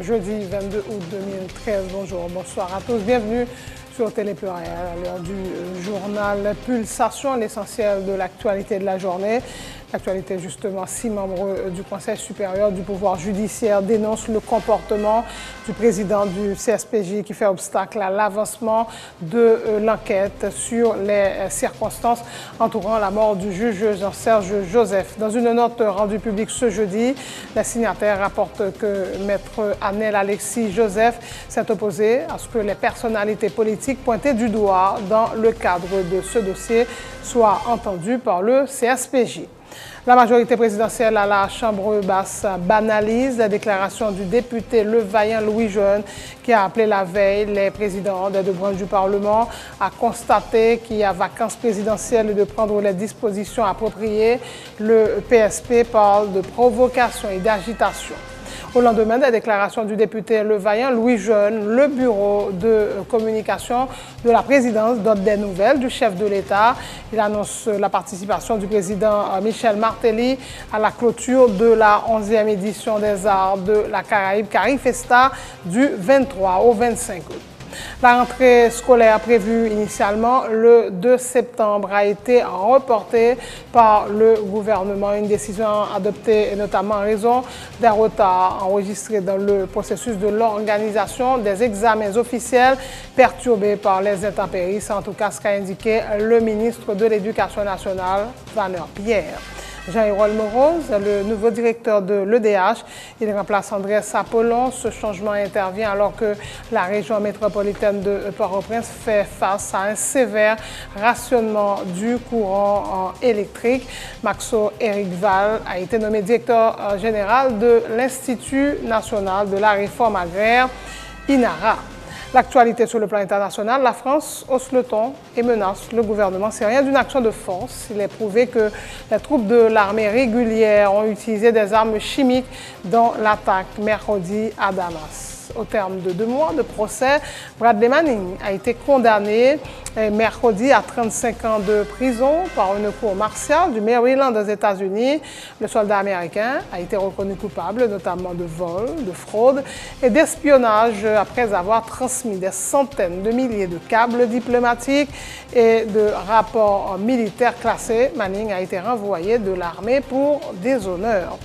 Jeudi 22 août 2013. Bonjour, bonsoir à tous. Bienvenue sur Télé Pluriel à l'heure du journal Pulsation, l'essentiel de l'actualité de la journée. L'actualité, justement, 6 membres du Conseil supérieur du pouvoir judiciaire dénoncent le comportement du président du CSPJ qui fait obstacle à l'avancement de l'enquête sur les circonstances entourant la mort du juge Jean-Serge Joseph. Dans une note rendue publique ce jeudi, les signataires rapportent que Maître Anel Alexis Joseph s'est opposé à ce que les personnalités politiques pointées du doigt dans le cadre de ce dossier soient entendues par le CSPJ. La majorité présidentielle à la Chambre basse banalise la déclaration du député Levaillant Louis-Jeune qui a appelé la veille les présidents des deux branches du Parlement à constater qu'il y a vacance présidentielle et de prendre les dispositions appropriées. Le PSP parle de provocation et d'agitation. Au lendemain des déclarations du député Levaillant Louis-Jeune, le bureau de communication de la présidence donne des nouvelles du chef de l'État. Il annonce la participation du président Michel Martelly à la clôture de la 11e édition des Arts de la Caraïbe Carifesta du 23 au 25 août. La rentrée scolaire prévue initialement le 2 septembre a été reportée par le gouvernement. Une décision adoptée notamment en raison des retards enregistrés dans le processus de l'organisation des examens officiels perturbés par les intempéries. C'est en tout cas ce qu'a indiqué le ministre de l'Éducation nationale, Vanner Pierre. Jean-Hérol Moroz, le nouveau directeur de l'EDH. Il remplace Andrés Apollon. Ce changement intervient alors que la région métropolitaine de Port-au-Prince fait face à un sévère rationnement du courant électrique. Maxo Éric Val a été nommé directeur général de l'Institut national de la réforme agraire, INARA. L'actualité sur le plan international, la France hausse le ton et menace le gouvernement syrien d'une action de force. Il est prouvé que les troupes de l'armée régulière ont utilisé des armes chimiques dans l'attaque mercredi à Damas. Au terme de 2 mois de procès, Bradley Manning a été condamné mercredi à 35 ans de prison par une cour martiale du Maryland aux États-Unis. Le soldat américain a été reconnu coupable notamment de vol, de fraude et d'espionnage après avoir transmis des centaines de milliers de câbles diplomatiques et de rapports militaires classés. Manning a été renvoyé de l'armée pour déshonneur.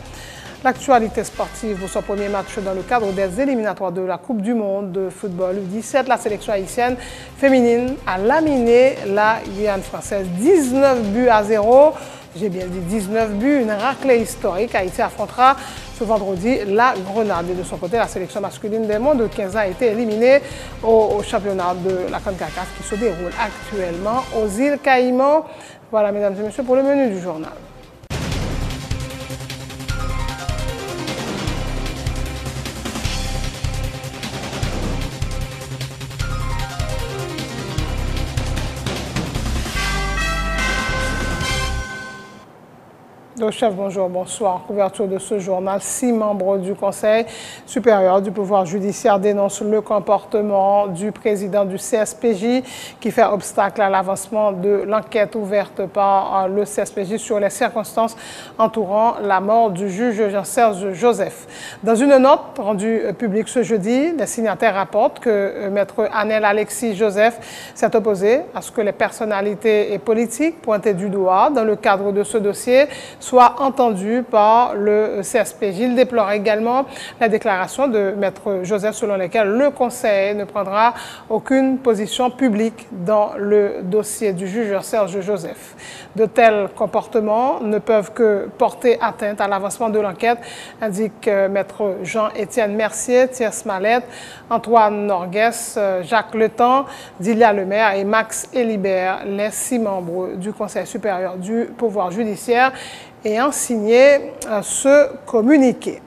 L'actualité sportive pour son premier match dans le cadre des éliminatoires de la Coupe du Monde de football U17, la sélection haïtienne féminine a laminé la Guyane française 19-0. J'ai bien dit 19 buts, une raclée historique. Haïti affrontera ce vendredi la Grenade. Et de son côté, la sélection masculine des mondes de 15 ans a été éliminée au championnat de la CONCACAF qui se déroule actuellement aux îles Caïmans. Voilà, mesdames et messieurs, pour le menu du journal. Chef, bonjour, bonsoir. Couverture de ce journal. 6 membres du Conseil supérieur du pouvoir judiciaire dénoncent le comportement du président du CSPJ qui fait obstacle à l'avancement de l'enquête ouverte par le CSPJ sur les circonstances entourant la mort du juge Jean-Serge Joseph. Dans une note rendue publique ce jeudi, les signataires rapportent que Maître Anel Alexis Joseph s'est opposé à ce que les personnalités politiques pointées du doigt dans le cadre de ce dossier soit entendu par le CSPJ. Il déplore également la déclaration de Maître Joseph selon laquelle le Conseil ne prendra aucune position publique dans le dossier du juge Serge Joseph. De tels comportements ne peuvent que porter atteinte à l'avancement de l'enquête, indique Maître Jean-Étienne Mercier, Thiers Mallette, Antoine Norgues, Jacques Letemps, Dilia Lemaire et Max Elibert, les 6 membres du Conseil supérieur du pouvoir judiciaire ayant signé ce communiqué.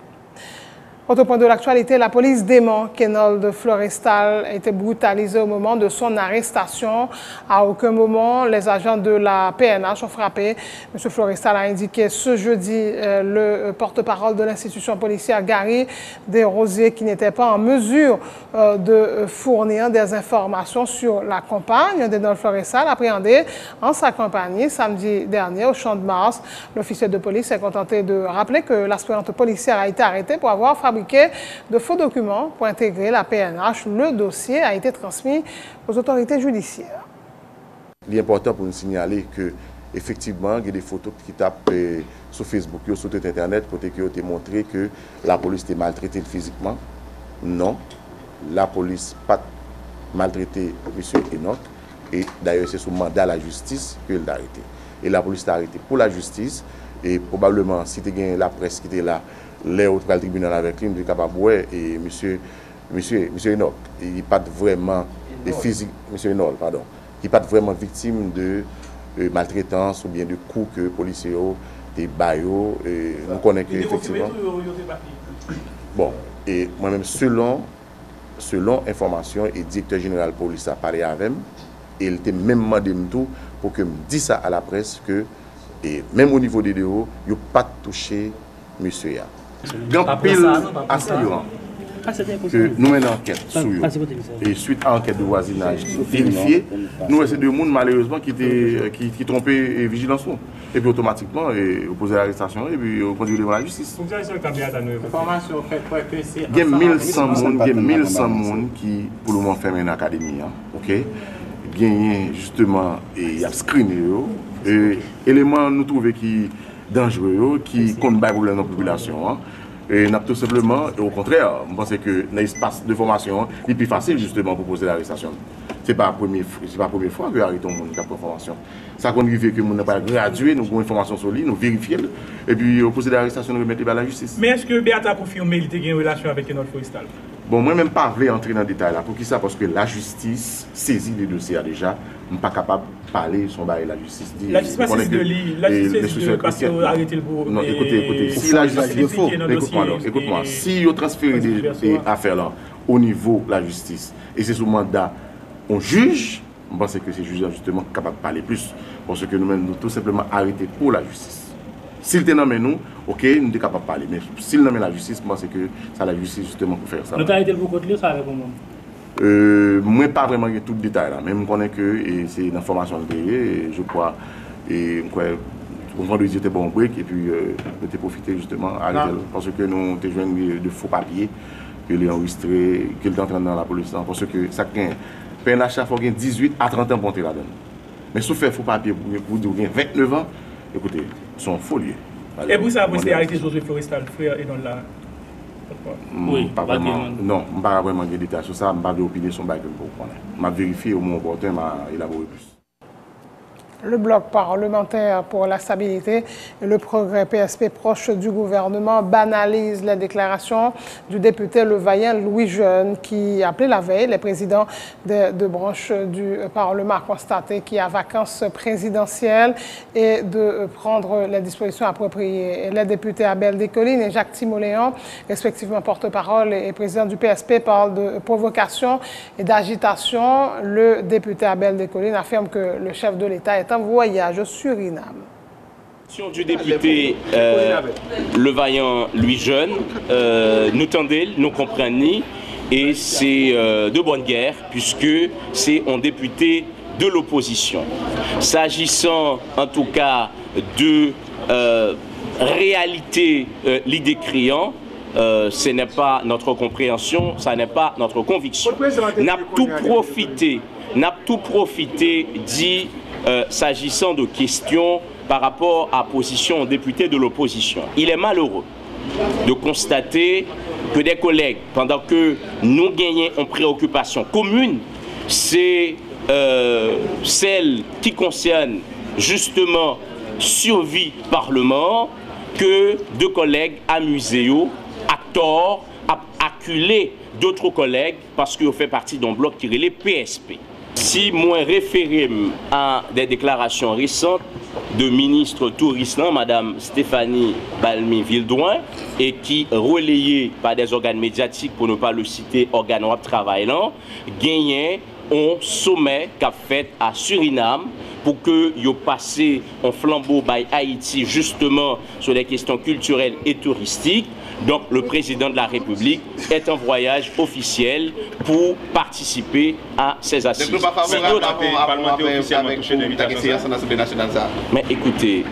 Autre point de l'actualité, la police dément qu'Enold Florestal a été brutalisé au moment de son arrestation. À aucun moment, les agents de la PNH ont frappé. M. Florestal a indiqué ce jeudi le porte-parole de l'institution policière Gary Desrosiers qui n'était pas en mesure de fournir des informations sur la compagne d'Enold Florestal appréhendé en sa compagnie samedi dernier au Champ de Mars. L'officier de police s'est contenté de rappeler que l'aspirante policière a été arrêtée pour avoir fabriqué fabriqué de faux documents pour intégrer la PNH. Le dossier a été transmis aux autorités judiciaires. Il est important pour nous signaler que effectivement, il y a des photos qui tapent sur Facebook, sur Internet, côté qui ont montré que la police était maltraitée physiquement. Non, la police n'a pas maltraité M. Enoch. Et d'ailleurs, c'est sous mandat de la justice qu'il l'a arrêté. Et la police l'a arrêté pour la justice. Et probablement, si tu as la presse qui était là, les autres au tribunal avec lui, il est capable de voir. Et M. Enoch, il n'est pas vraiment physique, M. Enoch, pardon, il n'est pas vraiment victime de maltraitance ou bien de coups que les policiers ont, des baillots. Nous connaissons effectivement. Bon, et moi-même, selon information, et le directeur général de la police a parlé avec moi, et il était même demandé pour que me dise ça à la presse que, et même au niveau des vidéos, il n'a pas touché monsieur. Il y a un pile aspirant que nous menons enquête sur eux. Et suite à l'enquête de voisinage vérifiée, nous, c'est deux personnes malheureusement qui trompaient vigilance. Et puis automatiquement, on posait l'arrestation et puis on conduit devant la justice. Il y a 1100 personnes qui, pour le moment, ferment une académie. Ok? Gagné justement et a screené et éléments nous trouvons qui dangereux qui compte pas problème dans la population et n'a tout simplement au contraire je pense que dans l'espace de formation il est plus facile justement pour poser l'arrestation. C'est pas la première fois que arrêtons monde qui a formation. Ça qu'on arrive que monde n'a pas gradué, nous avons une formation solide, nous vérifier et puis au poser l'arrestation nous remettre à la justice. Mais est-ce que Beata a confirmé qu'il a une relation avec notre forestal? Bon, moi-même, pas entrer dans le détail là. Pour qui ça? Parce que la justice saisit les dossiers déjà. Je ne suis pas capable de parler son bail la justice. La justice saisit de lui. La justice saisit de parce qu'on a arrêté le bourreau. Non, écoutez. Si la justice. Écoute-moi. Si on transfère des affaires là au niveau de la justice, et c'est sous mandat, on juge, je pense que ces juges sont justement capables de parler plus. Parce que nous-mêmes, nous tout simplement arrêté pour la justice. S'il te nomme nous, ok, nous sommes capables de parler. Mais s'il nomme la justice, moi, c'est que c'est la justice justement pour faire ça. Nous avons arrêté le bourreau, ça avec comment? Moi, pas vraiment tout le détail là. Même je connais que c'est une information de et je crois. Et vendredi, c'était bon break et puis nous avons profité justement parce que nous avons joué de faux papiers que les enregistrés, que les entraînés dans la police. Parce que ça crée. PNH, il faut 18 à 30 ans pour entrer là-dedans. Mais si vous faites faux papiers pour dire 29 ans, écoutez, sont folies. Et pour ça, vous avez arrêté Josué Florestal, frère, et dans la. Oui, pas vraiment. Non, je ne vais pas vraiment de détails sur ça, je ne vais pas opiner sur ce que je vais vérifier au moins opportun, je vais élaborer plus. Le bloc parlementaire pour la stabilité et le progrès PSP proche du gouvernement banalise les déclarations du député Levaillant Louis Jeune qui appelait la veille les présidents des deux branches du Parlement à constater qu'il y a vacances présidentielles et de prendre les dispositions appropriées. Les députés Abel Descollines et Jacques Timoléon, respectivement porte-parole et président du PSP, parlent de provocation et d'agitation. Le député Abel Descollines affirme que le chef de l'État est en voyage au Suriname. Du député Levaillant Louis Jeune, nous tendez, nous comprenons, et c'est de bonne guerre puisque c'est un député de l'opposition. S'agissant en tout cas de réalité l'idée criant, ce n'est pas notre compréhension, ce n'est pas notre conviction. N'a tout profité dit s'agissant de questions par rapport à la position député de l'opposition. Il est malheureux de constater que des collègues, pendant que nous gagnons en préoccupation commune, c'est celle qui concerne justement survie Parlement, que deux collègues amusés à tort, à acculer d'autres collègues parce qu'ils fait partie d'un bloc qui est les PSP. Si moi référé à des déclarations récentes de ministre touriste, Madame Stéphanie Balmy-Vildouin, et qui relayées par des organes médiatiques, pour ne pas le citer, organes de travail, gagné un sommet qu'a fait à Suriname pour que yo passé en flambeau by Haïti justement sur les questions culturelles et touristiques. Donc le président de la République est en voyage officiel pour participer à ces assises. Mais écoutez,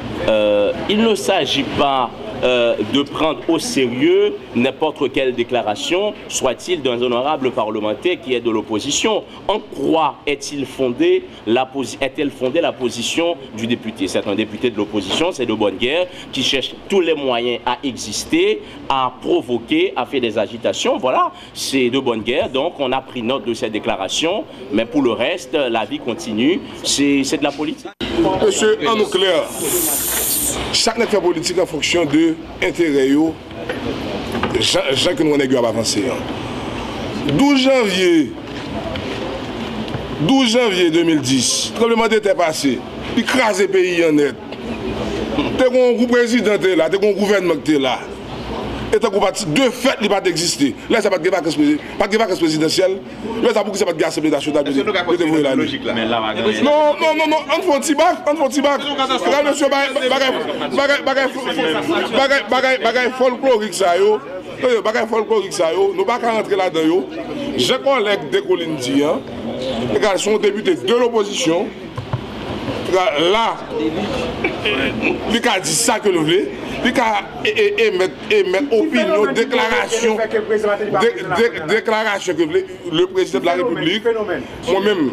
il ne s'agit pas de prendre au sérieux n'importe quelle déclaration, soit-il d'un honorable parlementaire qui est de l'opposition. En quoi est-elle fondée la position du député? C'est un député de l'opposition, c'est de bonne guerre, qui cherche tous les moyens à exister, à provoquer, à faire des agitations. Voilà, c'est de bonne guerre. Donc on a pris note de ces déclarations, mais pour le reste, la vie continue. C'est de la politique. Monsieur, en nous clair, chaque nègre fait politique en fonction de l'intérêt, gens que nous avons avancé. 12 janvier 2010, le tremblement de terre passé, il crase le pays en net. T'es un groupe président là, t'es un gouvernement là. Et t'as deux fêtes qui ne peuvent pas exister. Là, ça n'a pas de vacances présidentielles. Là, ça n'a pas de l'Assemblée nationale. Non, on fait un petit bac. Regarde, monsieur, bagay folklorique ça yo. Bagay folklorique ça yo. Nous ne pouvons pas rentrer là-dedans. Je connais des collines d'hier. Regarde, sont députés de l'opposition. Là, il a dit ça que nous voulons. Il a émettre opinion, déclaration que le président de la République. Moi-même,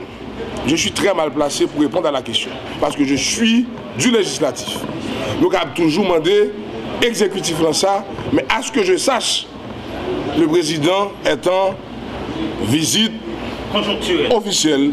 je suis très mal placé pour répondre à la question. Parce que je suis du législatif. Donc, on a toujours demandé exécutif dans ça. Mais à ce que je sache, le président est en visite officielle.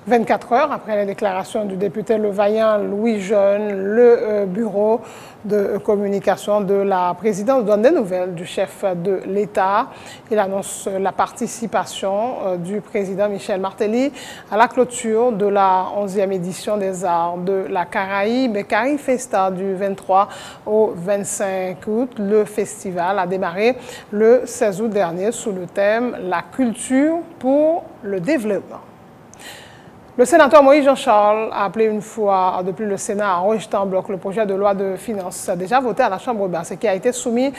24 heures après la déclaration du député Le Vaillant Louis Jeune, le bureau de communication de la présidence donne des nouvelles du chef de l'État. Il annonce la participation du président Michel Martelly à la clôture de la 11e édition des Arts de la Caraïbe, Carifesta, du 23 au 25 août. Le festival a démarré le 16 août dernier sous le thème « La culture pour le développement ». Le sénateur Moïse Jean-Charles a appelé une fois de plus le Sénat à rejeter en bloc le projet de loi de finances déjà voté à la Chambre basse et qui a été soumis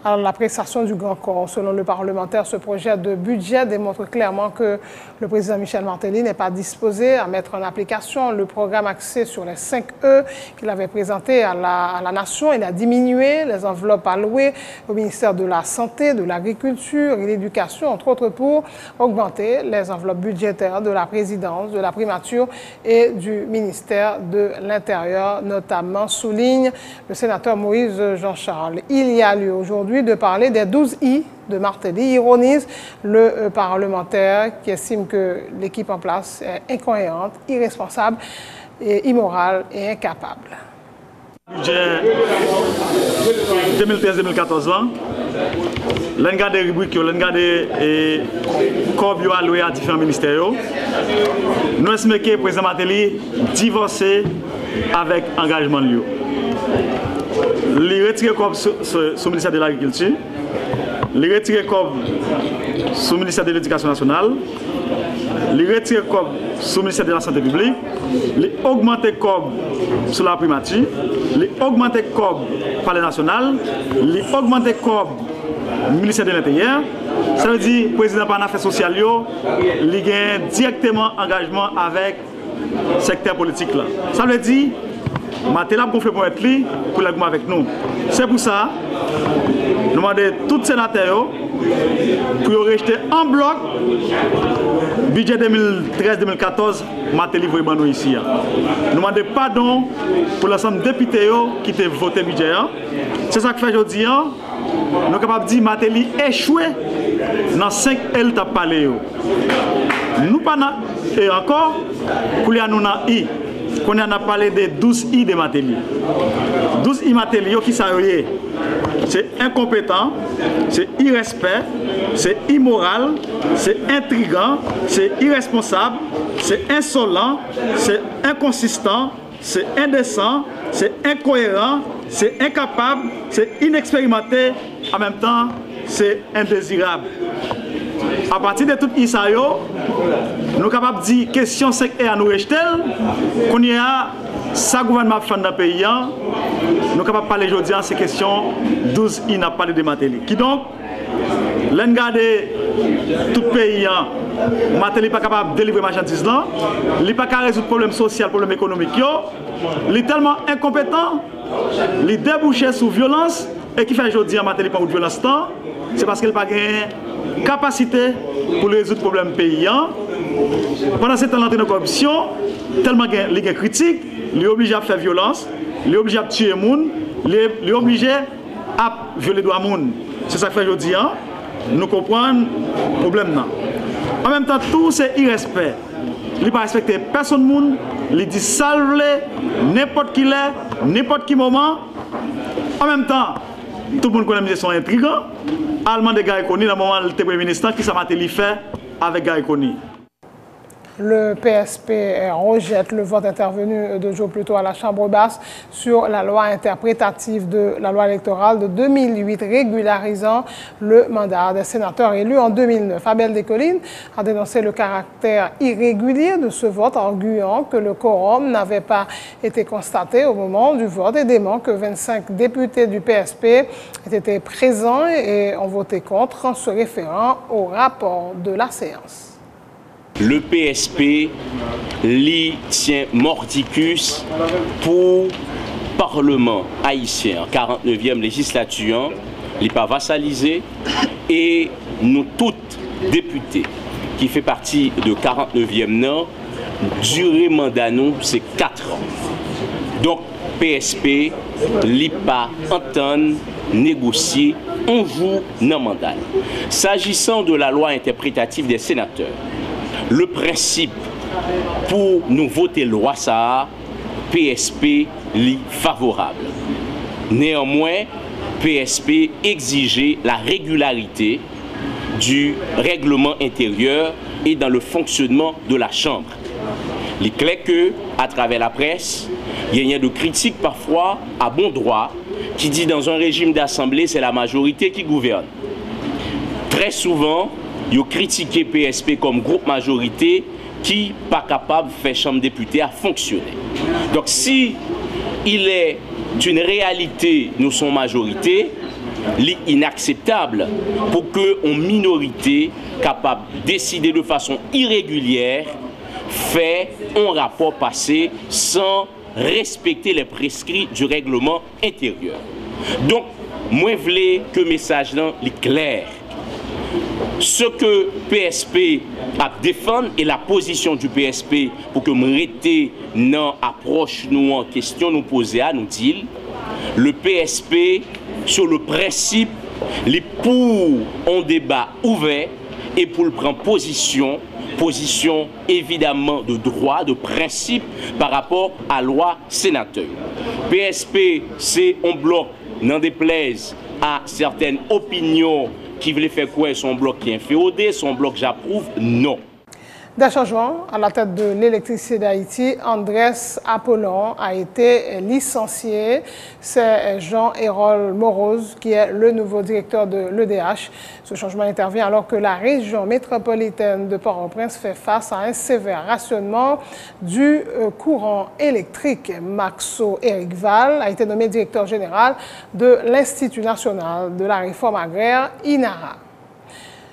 à l'appréciation du Grand Corps. Selon le parlementaire, ce projet de budget démontre clairement que le président Michel Martelly n'est pas disposé à mettre en application le programme axé sur les 5 E qu'il avait présenté à la nation. Il a diminué les enveloppes allouées au ministère de la Santé, de l'Agriculture et de l'Éducation, entre autres pour augmenter les enveloppes budgétaires de la présidence, de la primature et du ministère de l'Intérieur, notamment, souligne le sénateur Moïse Jean-Charles. Il y a lieu aujourd'hui de parler des 12 I de Martelly, ironise le parlementaire qui estime que l'équipe en place est incohérente, irresponsable, et immorale et incapable. Budget 2013-2014 là, l'on garde des rubriques, l'on garde des corps alloués à différents ministères. Nous estimons que le président Martelly divorcé avec engagement. Il retire comme sous le ministère de l'Agriculture, il retire comme sous le ministère de l'Éducation nationale, il retire comme sous le ministère de la Santé publique, il augmente comme sous la primature, il augmente comme palais national, il augmente comme ministère de l'Intérieur. Ça veut dire que le président par affaires sociales, il a directement engagement avec le secteur politique. Là. Ça veut dire Martelly a gonflé pour être lui pour l'agrément avec nous. C'est pour ça nous demandons tous les sénateurs pour rejeter en bloc le budget 2013-2014 Martelly voit nous ici. Nous demandons pardon pour l'ensemble des députés qui ont voté le budget. C'est ça que fait aujourd'hui. Nous sommes capables de dire que Martelly échoué dans 5 L qui ont parlé. Nous pas et encore, pour nous dans I. Qu'on a parlé de 12 I de Martelly. 12 I Martelly, qui ça y est? C'est incompétent, c'est irrespect, c'est immoral, c'est intriguant, c'est irresponsable, c'est insolent, c'est inconsistant, c'est indécent, c'est incohérent, c'est incapable, c'est inexpérimenté, en même temps, c'est indésirable. À partir de tout ça, nous sommes capables de dire question 5 et à nous rejeter, qu'on y a ça gouvernement fait dans le pays, nous sommes capables de parler aujourd'hui de ces questions 12 il n'a pas de Martelly. Qui donc L'en garder tout pays, matin, il n'est pas capable de délivrer marchandises là, il n'est pas capable de résoudre problème social, problème économique. Il est tellement incompétent, il débouche sous violence et qui fait aujourd'hui un matin, il n'est pas de violence là, c'est parce qu'il n'a pas de capacité pour résoudre problème pays. Pendant ce temps, il est en corruption, tellement il est critique, il est obligé à faire violence, il est obligé à tuer les gens, il est obligé à violer les droits des gens. C'est ça que fait aujourd'hui. Nous comprenons le problème. En même temps, tout c'est irrespect. Il ne respecte personne, il dit salve n'importe qui est, n'importe qui moment. En même temps, tout le monde connaît que sont intrigants. Allemand de Gary Coney, dans le moment où le Premier ministre, qui s'est fait avec Gary Coney. Le PSP rejette le vote intervenu 2 jours plus tôt à la Chambre basse sur la loi interprétative de la loi électorale de 2008 régularisant le mandat des sénateurs élus en 2009. Abel Descollines a dénoncé le caractère irrégulier de ce vote, arguant que le quorum n'avait pas été constaté au moment du vote et dément que 25 députés du PSP étaient présents et ont voté contre en se référant au rapport de la séance. Le PSP li tient mordicus pour Parlement haïtien, 49e législature, il pas vassalisé et nous toutes députés qui fait partie de 49e non, durée mandat nous c'est 4 ans. Donc PSP li pas entendre négocier un jour non mandat. S'agissant de la loi interprétative des sénateurs, le principe pour nous voter loi ça, PSP est favorable. Néanmoins, PSP exigeait la régularité du règlement intérieur et dans le fonctionnement de la Chambre. Il est clair que, à travers la presse, il y a de critiques parfois à bon droit qui dit dans un régime d'assemblée, c'est la majorité qui gouverne. Très souvent, ils ont critiqué PSP comme groupe majorité qui n'est pas capable de faire chambre députée à fonctionner. Donc si il est une réalité, nous sommes majorité, il est inacceptable pour qu'une minorité capable de décider de façon irrégulière fait un rapport passé sans respecter les prescrits du règlement intérieur. Donc, moi je voulais que le message là est clair. Ce que PSP a défendu et la position du PSP pour que nous restions dans l'approche nous en question nous poser à nous dire, le PSP sur le principe, les pour un débat ouvert et pour le prendre position évidemment de droit, de principe par rapport à la loi sénateur. PSP c'est un bloc n'en déplaise à certaines opinions qui voulait faire quoi son bloc qui est inféodé, son bloc j'approuve, non. Des changements à la tête de l'électricité d'Haïti, Andrés Apollon a été licencié. C'est Jean-Hérol Moroz qui est le nouveau directeur de l'EDH. Ce changement intervient alors que la région métropolitaine de Port-au-Prince fait face à un sévère rationnement du courant électrique. Maxo Éric Val a été nommé directeur général de l'Institut national de la réforme agraire, INARA.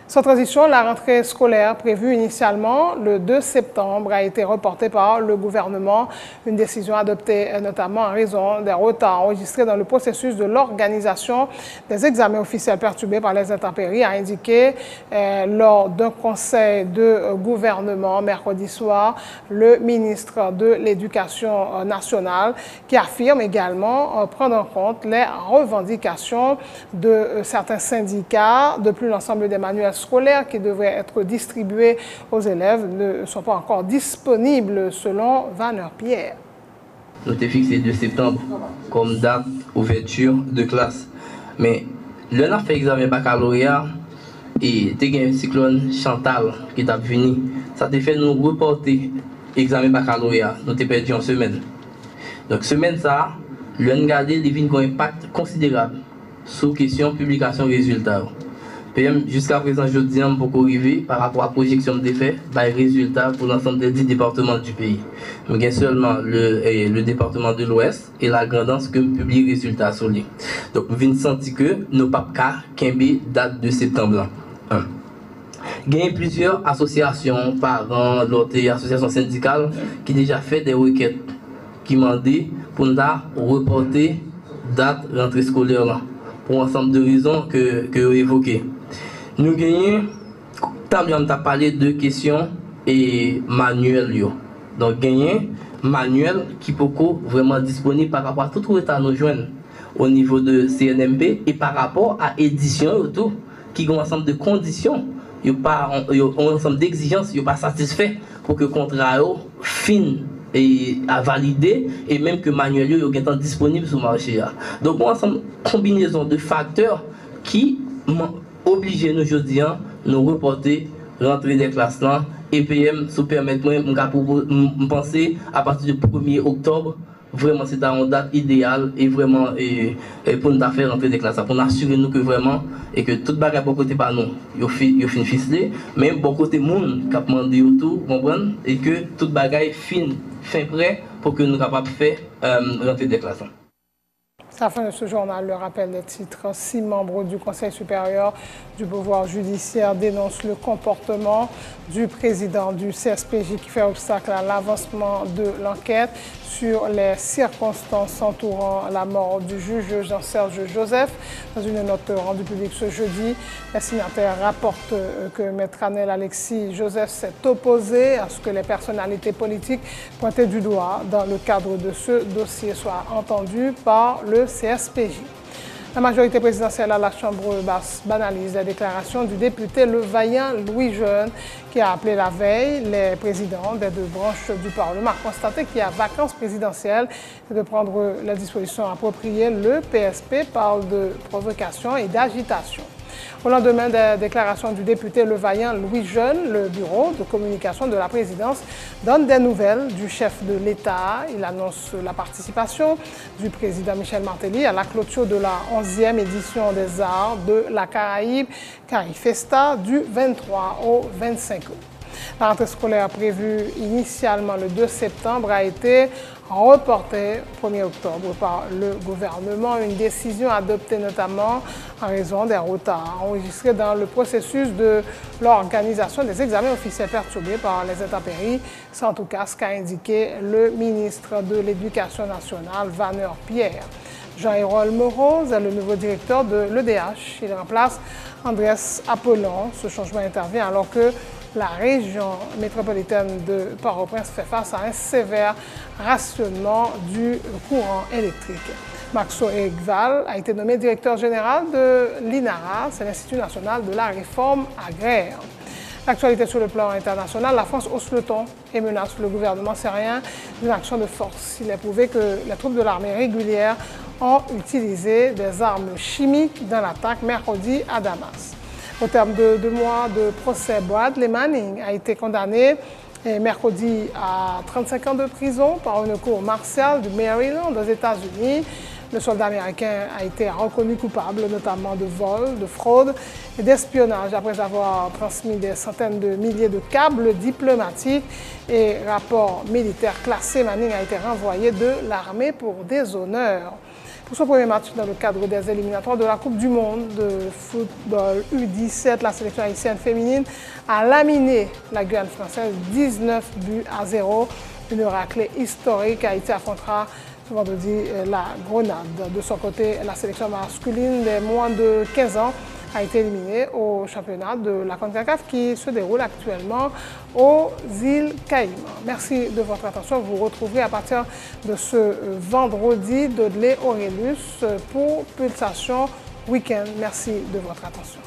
Sans transition, la rentrée scolaire prévue initialement le 2 septembre a été reportée par le gouvernement. Une décision adoptée notamment en raison des retards enregistrés dans le processus de l'organisation des examens officiels perturbés par les intempéries, a indiqué lors d'un conseil de gouvernement mercredi soir le ministre de l'Éducation nationale, qui affirme également prendre en compte les revendications de certains syndicats. De plus, l'ensemble des manuels scolaires qui devraient être distribués aux élèves ne sont pas encore disponibles selon Vanner Pierre. Nous avons fixé 2 septembre comme date ouverture de classe. Mais le a fait examen baccalauréat et il y a un cyclone Chantal qui est venu. Ça a fait nous reporter l'examen baccalauréat. Nous avons perdu une semaine. Donc semaine ça, le NGAD a un impact considérable sur la question publication résultats. Jusqu'à présent, je dis beaucoup arrivé par rapport à la projection des faits, les résultats pour l'ensemble des 10 départements du pays. Nous avons seulement le département de l'Ouest et la grandance que nous publions les résultats sur lui. Donc, nous venons sentir que nous n'avons pas qu'un date de septembre. Il y a plusieurs associations, parents, d'autres associations syndicales qui ont déjà fait des requêtes qui m'ont dit pour nous reporter date rentrée scolaire pour un ensemble de raisons que vous évoquez. Nous gagnons, on a parlé de questions et manuels. Donc, gagner manuel qui peut vraiment disponible par rapport à tout le état nous joindre au niveau de CNMP et par rapport à l'édition autour qui ont un ensemble de conditions. Il y a un ensemble d'exigences, il n'y a pas satisfait pour que le contrat fin et à valider et même que manuel est disponible sur le marché. Donc, un ensemble de combinaison de facteurs qui obligent nous aujourd'hui à nous reporter rentrer des classes là. EPM, si vous permettez, je penser à partir du 1er octobre, vraiment c'est une date idéale et vraiment pour nous faire rentrer des classes, pour assurer nous que vraiment et que toute bagarre bon côté par nous, il fin ficelé, même bon côté monde qui a demandé autour, comprendre et que toute bagarre fin prêt pour que nous capables de faire rentrer des classes. À la fin de ce journal, le rappel des titres. 6 membres du Conseil supérieur du pouvoir judiciaire dénoncent le comportement du président du CSPJ qui fait obstacle à l'avancement de l'enquête sur les circonstances entourant la mort du juge Jean-Serge Joseph. Dans une note rendue publique ce jeudi, les signataires rapportent que Maître Anel Alexis Joseph s'est opposé à ce que les personnalités politiques pointées du doigt dans le cadre de ce dossier soient entendues par le CSPJ. La majorité présidentielle à la Chambre basse banalise la déclaration du député Le Vaillant Louis Jeune qui a appelé la veille les présidents des 2 branches du Parlement à constater qu'il y a vacances présidentielles et de prendre les dispositions appropriées. Le PSP parle de provocation et d'agitation. Au lendemain des déclarations du député Le Vaillant Louis Jeune, le bureau de communication de la présidence donne des nouvelles du chef de l'État. Il annonce la participation du président Michel Martelly à la clôture de la 11e édition des Arts de la Caraïbe, Carifesta, du 23 au 25 août. La rentrée scolaire prévue initialement le 2 septembre a été reportée au 1er octobre par le gouvernement. Une décision adoptée notamment en raison des retards enregistrés dans le processus de l'organisation des examens officiels perturbés par les intempéries. C'est en tout cas ce qu'a indiqué le ministre de l'Éducation nationale, Vanner Pierre. Jean-Hérol Moreau est le nouveau directeur de l'EDH. Il remplace Andrés Apollon. Ce changement intervient alors que la région métropolitaine de Port-au-Prince fait face à un sévère rationnement du courant électrique. Maxo Egval a été nommé directeur général de l'INARA, c'est l'Institut national de la réforme agraire. L'actualité sur le plan international, la France hausse le ton et menace le gouvernement syrien d'une action de force. Il est prouvé que les troupes de l'armée régulière ont utilisé des armes chimiques dans l'attaque mercredi à Damas. Au terme de 2 mois de procès, Bradley Manning a été condamné mercredi à 35 ans de prison par une cour martiale du Maryland aux États-Unis. Le soldat américain a été reconnu coupable notamment de vol, de fraude et d'espionnage après avoir transmis des centaines de milliers de câbles diplomatiques et rapports militaires classés. Manning a été renvoyé de l'armée pour déshonneur. Pour son premier match dans le cadre des éliminatoires de la Coupe du Monde de football U17, la sélection haïtienne féminine a laminé la Guyane française 19-0. Une raclée historique. Haïti affrontera ce vendredi la Grenade. De son côté, la sélection masculine des moins de 15 ans a été éliminée au championnat de la CONCACAF qui se déroule actuellement aux îles Caïmans. Merci de votre attention. Vous retrouverez à partir de ce vendredi Dodley Aurelius pour Pulsation Week-end. Merci de votre attention.